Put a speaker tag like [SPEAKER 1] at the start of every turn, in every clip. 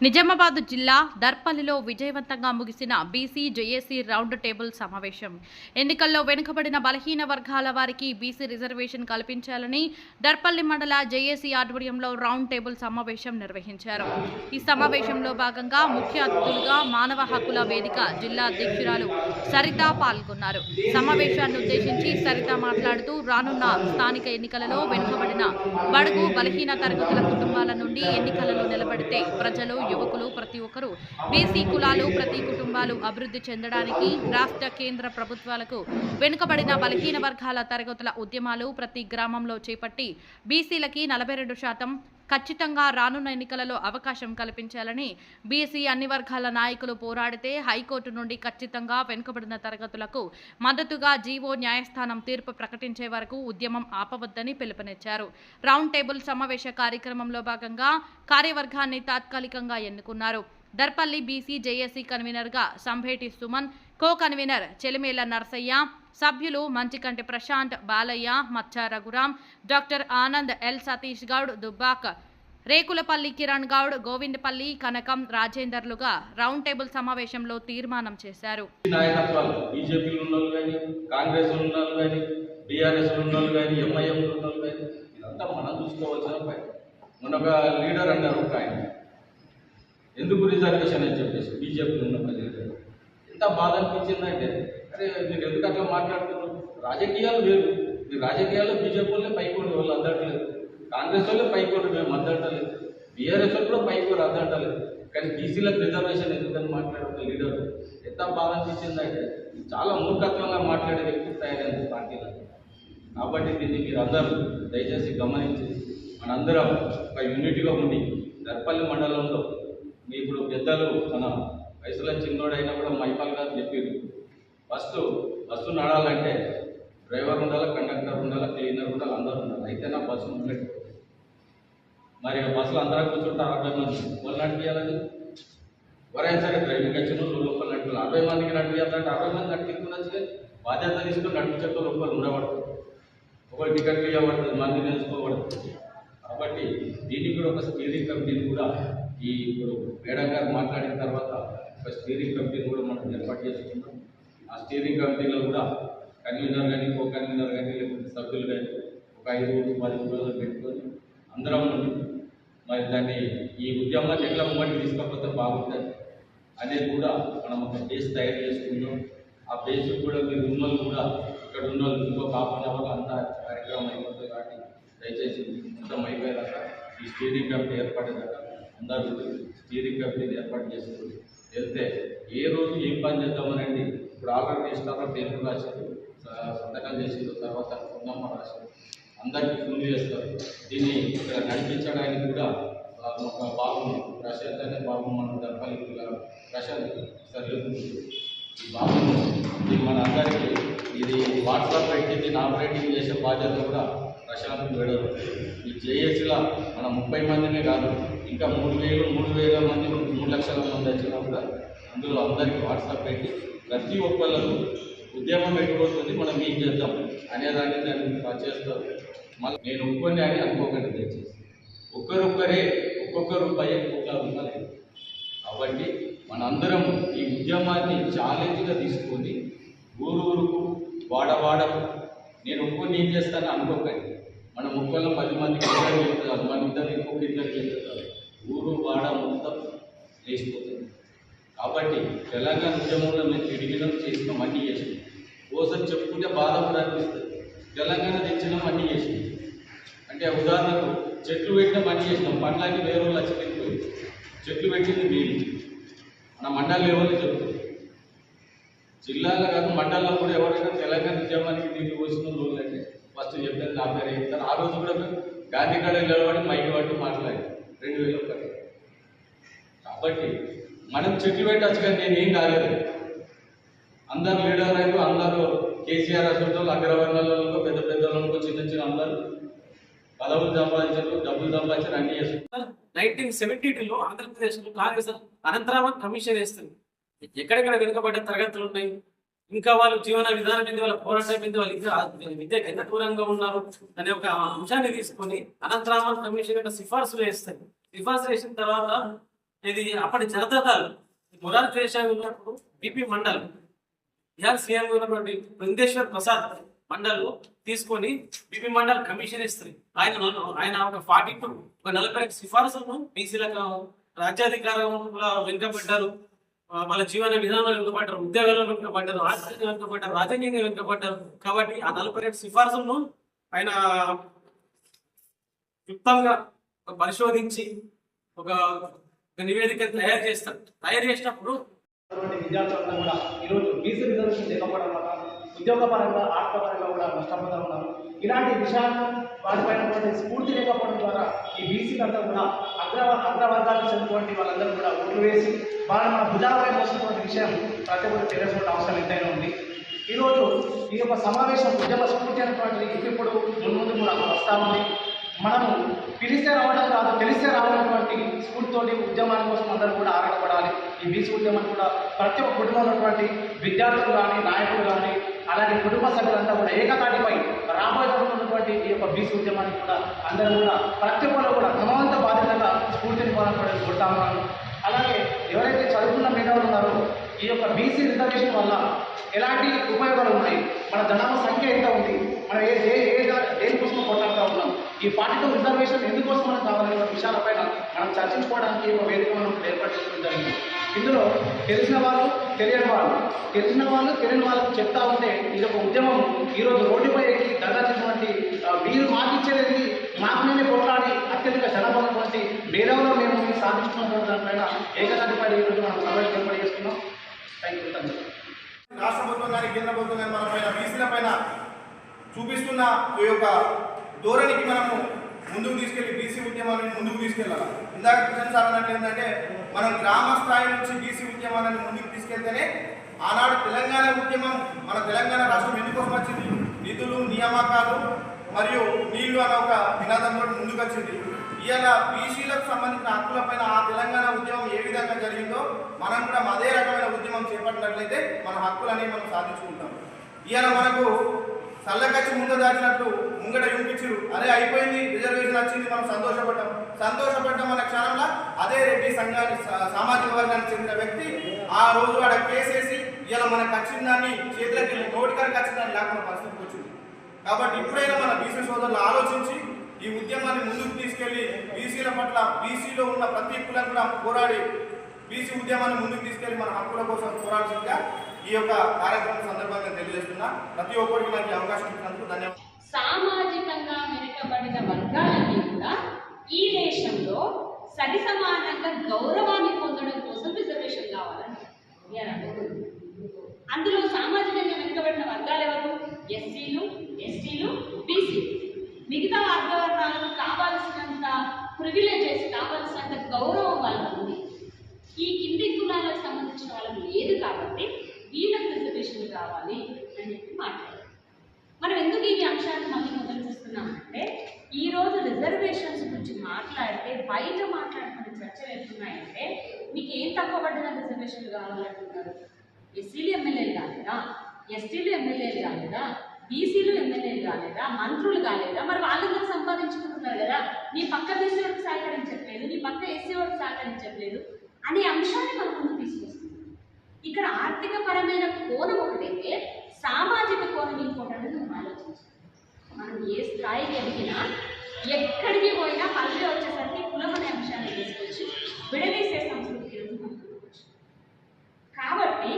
[SPEAKER 1] నిజామాబాద్ జిల్లా దర్పల్లిలో విజయవంతంగా ముగిసిన బీసీ జేఏసీ రౌండ్ టేబుల్ సమావేశం. ఎన్నికల్లో వెనుకబడిన బలహీన వర్గాల వారికి బీసీ రిజర్వేషన్ కల్పించాలని దర్పల్లి మండల జేఏసీ ఆధ్వర్యంలో రౌండ్ టేబుల్ సమావేశం నిర్వహించారు. ఈ సమావేశంలో భాగంగా ముఖ్య అతిథులుగా మానవ హక్కుల వేదిక జిల్లా అధ్యక్షురాలు సరిత పాల్గొన్నారు. సమావేశాన్ని ఉద్దేశించి సరిత మాట్లాడుతూ రానున్న స్థానిక ఎన్నికలలో వెనుకబడిన బడుగు బలహీన తరగతుల కుటుంబాల నుండి ఎన్నికలలో నిలబడితే ప్రజలు యువకులు ప్రతి ఒక్కరూ బీసీ కులాలు ప్రతి కుటుంబాలు అభివృద్ధి చెందడానికి రాష్ట్ర కేంద్ర ప్రభుత్వాలకు వెనుకబడిన బలహీన వర్గాల తరగతుల ఉద్యమాలు ప్రతి గ్రామంలో చేపట్టి బీసీలకి 42% ఖచ్చితంగా రానున్న ఎన్నికలలో అవకాశం కల్పించాలని బీసీ అన్ని వర్గాల నాయకులు పోరాడితే హైకోర్టు నుండి ఖచ్చితంగా వెనుకబడిన తరగతులకు మద్దతుగా జీవో న్యాయస్థానం తీర్పు ప్రకటించే వరకు ఉద్యమం ఆపవద్దని పిలుపునిచ్చారు. రౌండ్ టేబుల్ సమావేశ కార్యక్రమంలో భాగంగా కార్యవర్గాన్ని తాత్కాలికంగా ఎన్నుకున్నారు. దర్పల్లి బీసీ జేఏసీ కన్వీనర్గా సంభేటి సుమన్, కో కన్వీనర్ చెలిమేల నర్సయ్య, సభ్యులు మంచికంటి ప్రశాంత్, బాలయ్య, మచ్చ రఘురాం, డాక్టర్ ఆనంద్, ఎల్ సతీష్ గౌడ్, దుబ్బాక్, రేకులపల్లి కిరణ్ గౌడ్, గోవిందపల్లి, కనకం, రాజేందర్లుగా రౌండ్ టేబుల్ సమావేశంలో తీర్మానం చేశారు.
[SPEAKER 2] ఎందుకు రిజర్వేషన్ అని చెప్పేసి బీజేపీలో ఉన్న ప్రజలు ఎంత బాధ అనిపించిందంటే, అరే మీరు ఎందుకు అట్లా మాట్లాడుతున్నారు? రాజకీయాలు వేరు. మీరు రాజకీయాల్లో బీజేపీ వాళ్ళే పైకోండి, వాళ్ళు అద్దట్లేదు. కాంగ్రెస్ వాళ్ళే పైకోండి, మేము అద్దట్టలేదు. బీఆర్ఎస్ వాళ్ళు కూడా పైకోరు, అద్దట్టలేదు. కానీ బీసీలకు రిజర్వేషన్ ఎందుకని మాట్లాడుతున్న లీడర్ ఎంత బాధ అనిపించిందంటే, చాలా మూర్ఖత్వంగా మాట్లాడే వ్యక్తులు తయారైంది పార్టీలో. కాబట్టి దీన్ని మీరు అందరూ దయచేసి గమనించి మనందరం ఒక యూనిటీగా ఉండి దర్పల్లి మండలంలో ఇప్పుడు పెద్దలు మన వయసులో చిన్నోడైనా కూడా మైపాల్ గారు చెప్పారు, బస్సు నడాలంటే డ్రైవర్ ఉండాలి, కండక్టర్ ఉండాలి, క్లీనర్ ఉండాలి, అందరూ ఉండాలి. అయితే నా బస్సు ఉండలేదు. మరి బస్సులో అందరూ కూర్చుంటారు 60 మంది, వాళ్ళు నడిపియాలని ఎవరైనా సరే డ్రైవింగ్ వచ్చిన లోపల నడిపి 60 మందికి నడిపియాలంటే 60 మంది నడిపించుకున్నచ్చు. కానీ బాధ్యత తీసుకుని నడిపించే లోపల ఉండబడుతుంది, ఒకటి టికెట్ ఇవ్వబడుతుంది, మంది తెలుసుకోబడుతుంది. కాబట్టి దీనికి కూడా ఒక స్టీరింగ్ కమిటీని కూడా ఇప్పుడు మేడం గారు మాట్లాడిన తర్వాత ఒక స్టీరింగ్ కమిటీని కూడా మనం ఏర్పాటు చేసుకుంటాం. ఆ స్టీరింగ్ కమిటీలో కూడా కన్వీనర్ కానీ, కో కన్వీనర్ కానీ, లేకపోతే సభ్యులు కానీ ఒక 5-10 రోజులు పెట్టుకొని అందరం ఉండి మరి దాన్ని ఈ ఉద్యమాన్ని ఎట్లా ముంబడి తీసుకపోతే బాగుంటుంది అనేది కూడా మనం ఒక బేస్ తయారు చేసుకుంటాం. ఆ బేస్ కూడా మీరు ఉన్నోళ్ళు కూడా ఇక్కడ ఉన్నోళ్ళు ఇంకో ½ గంటలో అంతా కార్యక్రమం అయిపోతుంది. కాబట్టి దయచేసి మొత్తం అయిపోయేదాకా ఈ స్టీరింగ్ కమిటీ ఏర్పడేదాకా అందరూ స్టీరింగ్ కమిటీని ఏర్పాటు చేసుకుని వెళ్తే ఏ రోజు ఏం పని చేద్దామనండి. ఇప్పుడు ఆల్రెడీ ఇష్టాల్లో పేర్లు రాశారు, సంతకాలు చేసిన తర్వాత ఉన్నమ్మ రాశారు, అందరికీ ఫోన్ చేస్తారు. దీన్ని ఇక్కడ నడిపించడానికి కూడా ఒక బాబు ప్రశాంత్ అనే బాబు మన దర్పల్లి ప్రశాంత్ సార్ ఈ బాబును మన అందరికీ ఇది వాట్సాప్ పెట్టింది ఆపరేటింగ్ చేసే బాధ్యత కూడా ప్రశాంత్ వేడరు. ఈ జేఏసీలో మన 30 మందినే కాదు, ఇంకా 3,000 మంది 3 లక్షల మంది వచ్చినా కూడా అందులో అందరికీ వాట్సాప్ పెట్టి ప్రతి ఒక్కళ్ళకు ఉద్యమం పెట్టిపోతుంది, మనం ఏం చేద్దాం అనేదాన్ని దాన్ని చేస్తారు. మళ్ళీ నేను ఒక్కరిని అని అనుకోకండి, దయచేసి ఒక్కరొక్కరే ఒక్కొక్క రూపాయి కోట్ల రూపాయలు. కాబట్టి మనందరం ఈ ఉద్యమాన్ని ఛాలెంజ్గా తీసుకొని ఊరుకు వాడవాడకు నేను ఒక్కరిని ఏం చేస్తాను అనుకోకండి. మన ముక్కల్లో 10 మందికి ఇద్దరు చెప్తారు, మన ఇద్దరు ఇంకొక ఇద్దరు చెప్తారు, ఊరు వాడ మొత్తం లేచిపోతుంది. కాబట్టి తెలంగాణ ఉద్యమంలో మేము తిరిగినాం, చేసినాం, అన్నీ చేసినాం. ఓసారి చెప్పుకుంటే బాధ కూడా అనిపిస్తుంది. తెలంగాణ తెచ్చినాం, అన్నీ చేసినాం. అంటే ఉదాహరణకు చెట్లు పెట్టినాం, అన్నీ చేసినాం. పండ్లకి వేరే వాళ్ళు వచ్చి పెట్టిపోయింది, చెట్లు పెట్టింది మీరు మన మండల లెవెల్లో చెప్తుంది. జిల్లాలో కాదు మండలంలో కూడా ఎవరైనా తెలంగాణ ఉద్యమానికి నీళ్ళు పోసిన రోజులు అంటే ఫస్ట్ చెప్పేది నా పేరు చెప్తారు. ఆ రోజు కూడా మేము గాంధీ కాడ నిలబడి మైకి పట్టి మాట్లాడి 2001. కాబట్టి మనం చెట్లు పెట్టచ్చు, కానీ నేనేం కాలేదు. అందరు లీడర్ అయినా అందరూ కేసీఆర్ హాస్పిటల్ అగ్రవర్ణాలలో పెద్ద పెద్దలకు చిన్న అందరూ పదవులు సంపాదించారు, డబ్బులు సంపాదించారు, అన్ని చేస్తారు.
[SPEAKER 3] 1972లో ఆంధ్రప్రదేశ్లో కాంగ్రెస్ అనంతరామన్ కమిషన్ వేస్తుంది. ఎక్కడెక్కడ వెనుకబడ్డ తరగతులు ఉన్నాయి, ఇంకా వాళ్ళు జీవన విధానం మీద, వాళ్ళ పోరాటం మీద, వాళ్ళు విద్యకు ఎంత దూరంగా ఉన్నారు అనే ఒక అంశాన్ని తీసుకొని అనంతరామన్ కమిషన్ యొక్క సిఫార్సులు వేస్తారు. సిఫార్సు వేసిన తర్వాత ఇది అప్పటి జనతాలు మొరార్ దేశాయి ఉన్నప్పుడు బిపి మండల్ బీహార్ సీఎం ఉన్నటువంటి బృందేశ్వర్ ప్రసాద్ మండల్ తీసుకొని బిపి మండల్ కమిషన్ ఇస్తుంది. ఆయన ఒక 40 సిఫార్సులను బీసీలకు రాజ్యాధికారంలో వెనుకబడ్డారు, వాళ్ళ జీవన విధానంలో వెనుకబడ్డారు, ఉద్యోగాల్లో వెనుకబడ్డారు, ఆర్థికంగా వెనుకబడ్డారు, రాజకీయంగా వెనుకబడ్డారు. కాబట్టి ఆ 42 సిఫార్సులను ఆయన క్లుప్తంగా పరిశోధించి ఒక నివేదిక తయారు చేస్తారు. తయారు చేసినప్పుడు
[SPEAKER 4] విద్యార్థులంతా కూడా ఈరోజు బీసీ రిజర్వేషన్ లేకపోవడం వల్ల ఉద్యోగపరంగా ఆర్థికపరంగా కూడా నష్టపోతూ ఉన్నారు. ఇలాంటి విషయాలు వాటిపైన స్ఫూర్తి లేకపోవడం ద్వారా ఈ బీసీలంతా కూడా అగ్రవర్గాలకు చెందినటువంటి వాళ్ళందరూ కూడా ఓట్లు వేసి వాళ్ళని మన భుజాలపై మోసినటువంటి విషయం ప్రతి ఒక్కరు తెలియాల్సిన అవసరం ఎంతైనా ఉంది. ఈరోజు ఈ యొక్క సమావేశం ఉద్యమ స్ఫూర్తి అనేటువంటిది ఇప్పుడు ముందు కూడా వస్తూ ఉంది. మనము పిలిస్తే రావడం కాదు, తెలిస్తే రావాలన్నటువంటి స్ఫూర్తితోటి ఉద్యమాల కోసం అందరూ కూడా ఆరాటపడాలి. ఈ బీసీ ఉద్యమం కూడా ప్రతి ఒక్క కుటుంబంలో ఉన్నటువంటి విద్యార్థులు కానీ, నాయకులు కానీ, అలాగే కుటుంబ సభ్యులంతా కూడా ఏకతాటిపై రాబోయేటటువంటి ఈ యొక్క బీసీ ఉద్యమానికి కూడా అందరూ కూడా ప్రతి ఒక్కరు కూడా క్రమవంత బాధ్యతగా స్ఫూర్తిని కోరాలని కోరుతా ఉన్నాను. అలాగే ఎవరైతే చదువుకున్న మేధావులు ఉన్నారో ఈ యొక్క బీసీ రిజర్వేషన్ వల్ల ఎలాంటి ఉపయోగాలు ఉన్నాయి, మన జనాభా సంఖ్య ఎంత ఉంది, మనం దేనికోసం కొట్లాడుతూ ఉన్నాం, ఈ 42 రిజర్వేషన్ ఎందుకోసం మనకు కావాలనే విషయాలపైన మనం చర్చించుకోవడానికి ఒక వేదిక మనం ఏర్పాటు చేసుకోవడం జరిగింది. ఇందులో తెలిసిన వాళ్ళు తెలియని వాళ్ళకు చెప్తా ఉంటే ఇది ఒక ఉద్యమం. ఈరోజు రోడ్డుపై దగ్గరటువంటి వీరు మాకిచ్చేది మాకు నేనే కొట్లాడి అత్యధిక జనబలటువంటి మేధావులో మేము సాధించుకున్నటువంటి దానిపైన ఏకతాటిపై ఈరోజు మనం సమావేశం ఏర్పాటు చేసుకున్నాం. Thank you.
[SPEAKER 5] రాష్ట్ర ప్రభుత్వం కానీ కేంద్ర ప్రభుత్వం కానీ మన పైన బీసీల పైన చూపిస్తున్న ఈ యొక్క ధోరణికి మనము ముందుకు తీసుకెళ్ళి బీసీ ఉద్యమాన్ని ముందుకు తీసుకెళ్ళాలి. ఇందాక కిషన్ సార్ అన్నట్టు ఏంటంటే మనం గ్రామ స్థాయి నుంచి బీసీ ఉద్యమాన్ని ముందుకు తీసుకెళ్తేనే ఆనాడు తెలంగాణ ఉద్యమం మన తెలంగాణ రాష్ట్రం ఎందుకోసం వచ్చింది, నిధులు, నియామకాలు మరియు నీళ్లు అన్న ఒక నినాదంతో ముందుకు వచ్చింది. ఇవాళ బీసీలకు సంబంధించిన హక్కులపైన ఆ తెలంగాణ ఉద్యమం ఏ విధంగా జరిగిందో మనం కూడా అదే రకమైన ఉద్యమం చేపట్టినట్లయితే మన హక్కులు అనేవి మనం సాధించుకుంటాం. ఇవాళ మనకు చల్లకచ్చి ముందు దాచినట్లు ముంగట చూపించారు, అదే అయిపోయింది రిజర్వేషన్ వచ్చింది, మనం సంతోషపడ్డాం అన్న క్షణంలో అదే రెడ్డి సంఘానికి సామాజిక వర్గానికి చెందిన వ్యక్తి ఆ రోజు ఆడ కేసేసి ఇలా మనకు వచ్చిన దాన్ని చేతులకి నోటికాడికి వచ్చిన దాన్ని లేకుండా పరిస్థితికి వచ్చింది. కాబట్టి ఇప్పుడైనా మన బీసీ సోదరులు ఆలోచించి ఈ ఉద్యమాన్ని ముందుకు తీసుకెళ్లి బీసీల పట్ల బీసీలో ఉన్న ప్రతి కులం కూడా పోరాడి బీసీ ఉద్యమాన్ని ముందుకు తీసుకెళ్లి మన హక్కుల కోసం పోరాడాల్సిందిగా ఈ యొక్క కార్యక్రమం సందర్భంగా తెలియజేస్తున్నా. ప్రతి ఒక్కరికి నాకు అవకాశం ఇచ్చినందుకు ధన్యవాదాలు.
[SPEAKER 6] సామాజికంగా వెనుకబడిన వర్గాలన్నీ కూడా ఈ దేశంలో సరి సమానంగా గౌరవాన్ని పొందడం కోసం రిజర్వేషన్ కావాలని అందులో సామాజికంగా వెనుకబడిన వర్గాలు ఎవరు? ఎస్సీలు, ఎస్టీలు, బీసీలు. మిగతా వర్గాలకు కావాల్సినంత ప్రివిలేజెస్, కావాల్సినంత గౌరవం వాళ్ళకు ఉంది. ఈ కింది కులాలకు సంబంధించిన వాళ్ళకి లేదు. కాబట్టి వీళ్ళకి రిజర్వేషన్లు కావాలి అని చెప్పి మాట్లాడారు. మనం ఎందుకు ఈ అంశాన్ని మళ్ళీ మొదలు చేస్తున్నామంటే ఈరోజు రిజర్వేషన్స్ గురించి మాట్లాడితే బయట మాట్లాడుతున్న చర్చలు ఎట్లున్నాయంటే మీకు ఏం తక్కువ పడ్డదా రిజర్వేషన్లు కావాలంటున్నారు? ఎస్సీలు ఎమ్మెల్యేలు కాలేదా? ఎస్టీలు ఎమ్మెల్యేలు కాలేదా? బీసీలు ఎమ్మెల్యేలు కాలేదా? మంత్రులు కాలేదా? మరి వాళ్ళందరూ సంపాదించుకుంటున్నారు కదా, నీ పక్క బీసీ వరకు సహకరించట్లేదు, నీ పక్క ఎస్సీ వరకు సహకరించట్లేదు అనే అంశాన్ని మనం ముందు తీసుకొస్తున్నాం. ఇక్కడ ఆర్థిక పరమైన కోణం ఒకటైతే సామాజిక కోణం ఇంకోటి అనేది మనం ఆలోచించాలి. మనం ఏ స్థాయికి ఎదిగినా ఎక్కడికి పోయినా పల్లె వచ్చేసరికి కులం అనే అంశాన్ని తీసుకొచ్చి విడదీసే సంస్కృతి కాబట్టి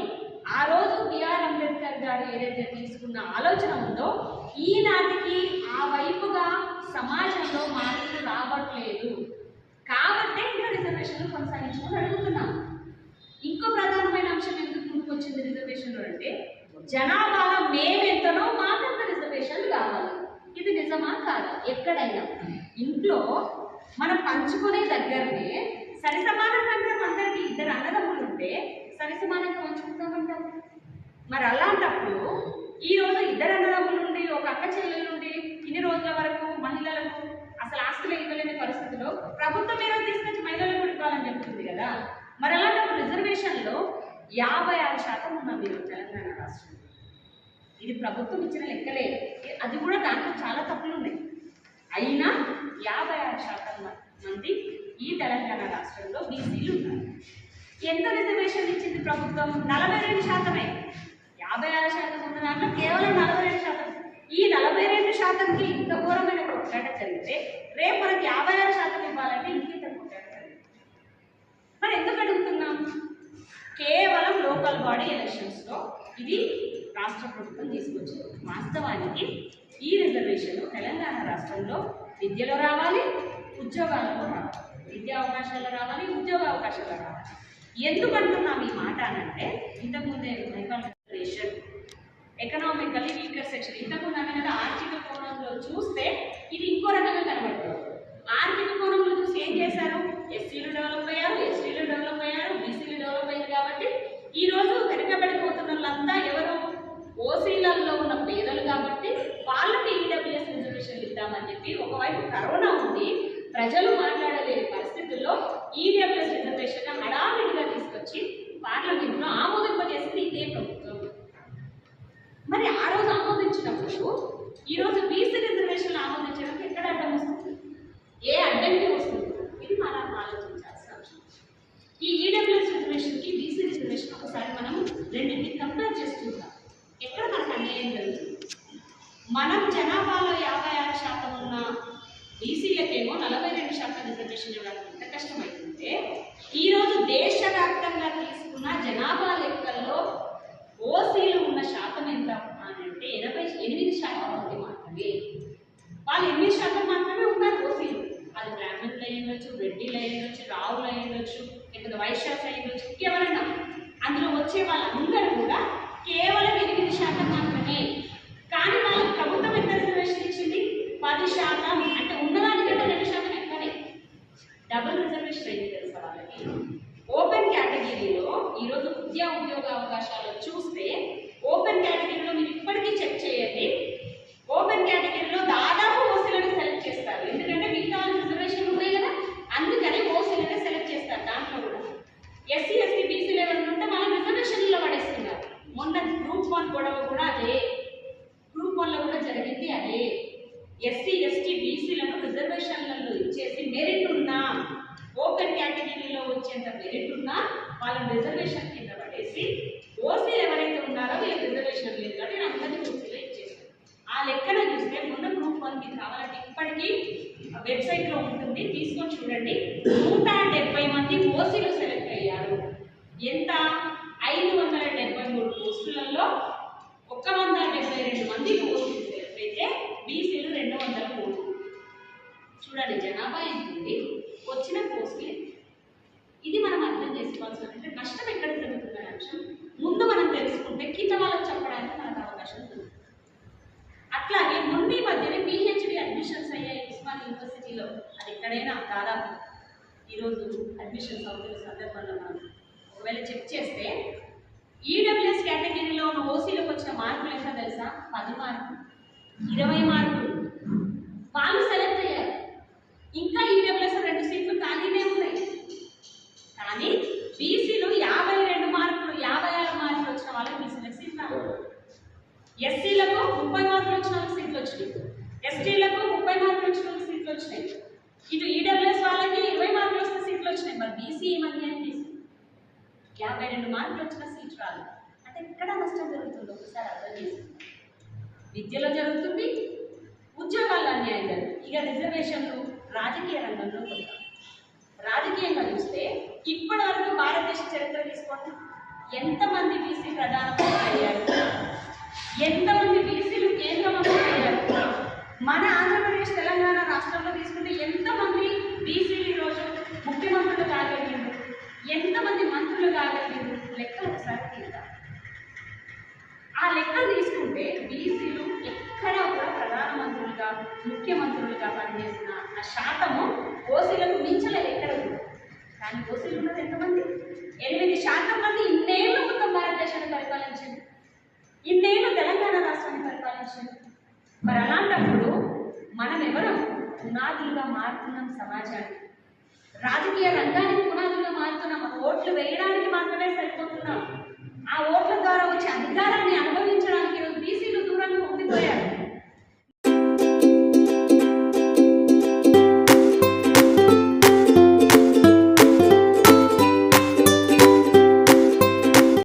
[SPEAKER 6] ఆ రోజు బిఆర్ అంబేద్కర్ గారు ఏదైతే తీసుకున్న ఆలోచన ఉందో ఈనాటికి ఆ వైపుగా సమాజంలో మార్పులు రావట్లేదు. కాబట్టే ఇంకా రిజర్వేషన్లు కొనసాగించమని అడుగుతున్నాం. ఇంకో ప్రధానమైన అంశం ఎందుకు ముందుకు వచ్చింది రిజర్వేషన్లు అంటే జనాభాలో మేమెంతనో మాకంత రిజర్వేషన్లు కావాలి. ఇది నిజమా కాదా? ఎక్కడైనా ఇంట్లో మనం పంచుకునే దగ్గరనే సరి సమానంగా అందరికీ ఇద్దరు అన్నదమ్ములు ఉంటే సరి సమానంగా పంచుకుంటామంటారు. మరి అలాంటప్పుడు ఈరోజు ఇద్దరు అన్నదమ్ములు ఉండి ఒక అక్క చెల్లెలు ఉండి ఇన్ని రోజుల వరకు మహిళలకు అసలు ఆస్తులు ఇవ్వలేని పరిస్థితిలో ప్రభుత్వం మీద తీసుకొచ్చి మహిళలకు కూడా ఇవ్వాలని చెప్తుంది కదా. మరి అలాంటప్పుడు రిజర్వేషన్లో 56% ఉన్నాం మీరు తెలంగాణ రాష్ట్రంలో. ఇది ప్రభుత్వం ఇచ్చిన లెక్కలే, అది కూడా దాంట్లో చాలా తప్పులు ఉన్నాయి. అయినా 56% మంది ఈ తెలంగాణ రాష్ట్రంలో బీసీలు ఉన్నారు. ప్రభుత్వం 42%. 56% ఉన్న దాంట్లో కేవలం 42%. ఈ 42%కి ఇంత ఘోరమైన కొట్లాట జరిగితే రేపు మనకి 56% ఇవ్వాలంటే ఇంకింత కొట్లాట జరిగింది. మరి ఎందుకు అడుగుతున్నాం? కేవలం లోకల్ బాడీ ఎలక్షన్స్లో ఇది రాష్ట్ర ప్రభుత్వం తీసుకొచ్చింది. వాస్తవానికి ఈ రిజర్వేషన్ తెలంగాణ రాష్ట్రంలో విద్యలో రావాలి, ఉద్యోగాలలో రావాలి, విద్యా అవకాశాలు రావాలి, ఉద్యోగ అవకాశాలు రావాలి. ఎందుకంటున్నాం ఈ మాట అనంటే ఇంతకుముందే రిజర్వేషన్ ఎకనామికల్లీ వీకర్ సెక్షన్ ఇంతకుముందు అనే కదా ఆర్థిక కోణంలో చూస్తే ఇది ఇంకో రకంగా కనబడుతుంది. ఆర్థిక కోణంలో చూసి ఏం చేశారు? ఎస్సీలు డెవలప్ అయ్యారు, ఎస్టీలు డెవలప్ అయ్యారు, బీసీలు డెవలప్ అయ్యారు. కాబట్టి ఈరోజు వెనుకబడిపోతున్న వాళ్ళంతా ఎవరు? ఓసీలలో ఉన్న పేదలు. కాబట్టి వాళ్ళకి ఈడబ్ల్యూఎస్ రిజర్వేషన్లు ఇద్దామని చెప్పి ఒకవైపు కరోనా ఉంది, ప్రజలు మాట్లాడలేని పరిస్థితుల్లో ఈడబ్ల్యూఎస్ రిజర్వేషన్ హడావిడిగా తీసుకొచ్చి పార్లమెంట్లో ఆమోదింపజేసింది ఇదే ప్రభుత్వం. మరి ఆ రోజు ఆమోదించినప్పుడు ఈరోజు బీసీ రిజర్వేషన్లు ఆమోదించడానికి ఎక్కడ అడ్డం వస్తుంది? ఏ అడ్డంకి వస్తుంది? ఇది మనం ఆలోచించాల్సిన అంశం. ఈ ఈడబ్ల్యూఎస్ రిజర్వేషన్కి బీసీ రిజర్వేషన్ ఒకసారి మనం రెండింటిని కంపేర్ చేస్తుంటాం. ఎక్కడ మనకు అన్యాయం జరుగుతుంది? మనం జనాభాలో 56% ఉన్న బీసీలకేమో 42% రిజర్వేషన్ ఇవ్వడానికి ఎంత కష్టమవుతుంటే ఈరోజు దేశవ్యాప్తంగా తీసుకున్న జనాభా లెక్కల్లో ఓసీలు ఉన్న శాతం ఎంత అంటే 88% మంది మాత్రమే. వాళ్ళు 8% మాత్రమే ఉన్నారు ఓసీలు. అది బ్రాహ్మణులు అయ్యొచ్చు, రెడ్డిలు అయ్యొచ్చు, రావులు అయ్యొచ్చు, లేకపోతే వైశ్యాస్ అయ్యొచ్చు, ఇంకెవరైనా అందులో వచ్చే వాళ్ళందరూ కూడా కేవలం 8% మాత్రమే. కానీ వాళ్ళకి ప్రభుత్వం ఎంత రిజర్వేషన్ ఇచ్చింది? 10%. అంటే ఉన్నదానికంటే 2% ఎక్కువనే. డబుల్ రిజర్వేషన్ అయింది తెలుసా వాళ్ళకి. ఓపెన్ కేటగిరీలో ఈరోజు ఉద్యోగ అవకాశాలు చూస్తే ఓపెన్ కేటగిరీలో మీరు ఇప్పటికీ చెక్ చేయండి. ఓపెన్ కేటగిరీలో దాదాపు ఓసీలను సెలెక్ట్ చేస్తారు. ఎందుకంటే మిగతా రిజర్వేషన్ ఉన్నాయి కదా, అందుకని ఓసీలనే సెలెక్ట్ చేస్తారు. దాంట్లో కూడా ఎస్సీ ఎస్టీ బీసీ లెవెల్ ఉంటే మన రిజర్వేషన్లో పడేస్తున్నారు. మొన్న గ్రూప్ 1 గొడవ కూడా అదే. గ్రూప్ 1లో కూడా జరిగింది అదే. ఎస్సీ ఎస్టీ బీసీలను రిజర్వేషన్లలో ఇచ్చేసి మెరిట్ ఉన్నా, ఓపెన్ కేటగిరీలో వచ్చేంత మెరిట్ ఉన్నా వాళ్ళని రిజర్వేషన్ కింద పడేసి ఓసీలు ఎవరైతే ఉన్నారో వీళ్ళకి రిజర్వేషన్ లేదు కాబట్టి అందరినీ ఓసీలో ఇచ్చేసారు. ఆ లెక్కన చూస్తే మొన్న గ్రూప్ 1కి కావాలంటే ఇప్పటికీ వెబ్సైట్లో ఉంటుంది, తీసుకొని చూడండి. 170 మంది ఓసీలు సెలెక్ట్ అయ్యారు. ఎంత? 573 పోస్టులలో 172 మంది ఓసీలు సెలెక్ట్ అయితే బీసీలు 203. చూడండి జనాభా ఎంత ఉంది, వచ్చిన పోస్టులు. ఇది మనం అర్థం చేసుకోవాల్సిన అంటే నష్టం ఎక్కడ జరుగుతుందనే అంశం ముందు మనం తెలుసుకుంటే కింద వాళ్ళకి చెప్పడానికి మనకు అవకాశం ఉంటుంది. అట్లాగే మొన్న మధ్యనే పిహెచ్డి అడ్మిషన్స్ అయ్యాయి ఉస్మానియా యూనివర్సిటీలో. అది ఎక్కడైనా దాదాపు ఈరోజు అడ్మిషన్స్ అవుతున్న సందర్భంలో మనం ఒకవేళ చెక్ చేస్తే ఈడబ్ల్యూఎస్ కేటగిరీలో ఉన్న ఓసీలకు వచ్చిన మార్కులు ఎంత తెలుసా? 10 మార్కులు, 20 మార్కులు. వాళ్ళు సెలెక్ట్ అయ్యారు. ఇంకా ఈడబ్ల్యూఎస్ 2 సీట్లు ఖాళీనే ఉన్నాయి. కానీ బీసీలు 52 మార్కులు, 56 మార్కులు వచ్చిన వాళ్ళకి బీసీలకు సీట్లు రావాలి. ఎస్సీలకు 30 మార్కులు వచ్చిన వాళ్ళకి సీట్లు వచ్చినాయి, ఎస్టీలకు 30 మార్కులు వచ్చిన వాళ్ళకి సీట్లు వచ్చినాయి. ఇటు ఈడబ్ల్యూఎస్ వాళ్ళకి 20 మార్కులు వస్తే సీట్లు వచ్చినాయి. మరి బీసీ ఈ మధ్య 52 మార్కులు వచ్చిన సీట్ రాదు. అంటే ఎక్కడ నష్టం జరుగుతుందో ఒకసారి అర్థం చేసుకుంటాం. విద్యలో జరుగుతుంది, ఉద్యోగాల్లో అన్యాయం జరుగుతుంది. ఇక రిజర్వేషన్లు రాజకీయ రంగంలో కొంత రాజకీయంగా చూస్తే ఇప్పటి వరకు భారతదేశ చరిత్ర తీసుకోండి. ఎంతమంది బీసీ ప్రధానమంత్రి అయ్యారు, ఎంతమంది బీసీలు కేంద్ర మంత్రులు అయ్యారు. మన ఆంధ్రప్రదేశ్ తెలంగాణ రాష్ట్రంలో తీసుకుంటే ఎంతమంది బీసీలు ఈరోజు ముఖ్యమంత్రులు కాగలిగారు, ఎంతమంది మంత్రులు కాగలిగారు, లెక్కలు ఒకసారి తీద్దాం. ఆ లెక్కలు తీసుకుంటే బీసీలు ఎక్కడా కూడా ప్రధానమంత్రులుగా ముఖ్యమంత్రులుగా పనిచేసిన ఆ శాతము ఓసీలకు మించలేదు ఎక్కడ కూడా. కానీ ఓసీలు ఉన్నది ఎంతమంది? 8% మంది ఇన్నేళ్ళు మొత్తం భారతదేశాన్ని పరిపాలించింది, ఇన్నేళ్ళు తెలంగాణ రాష్ట్రాన్ని పరిపాలించింది. మరి అలాంటప్పుడు మనం ఎవరం పునాదులుగా మారుతున్నాం సమాజానికి, రాజకీయ రంగానికి పునాదులుగా మారుతున్నాం. ఓట్లు వేయడానికి మాత్రమే సరిపోతున్నాం.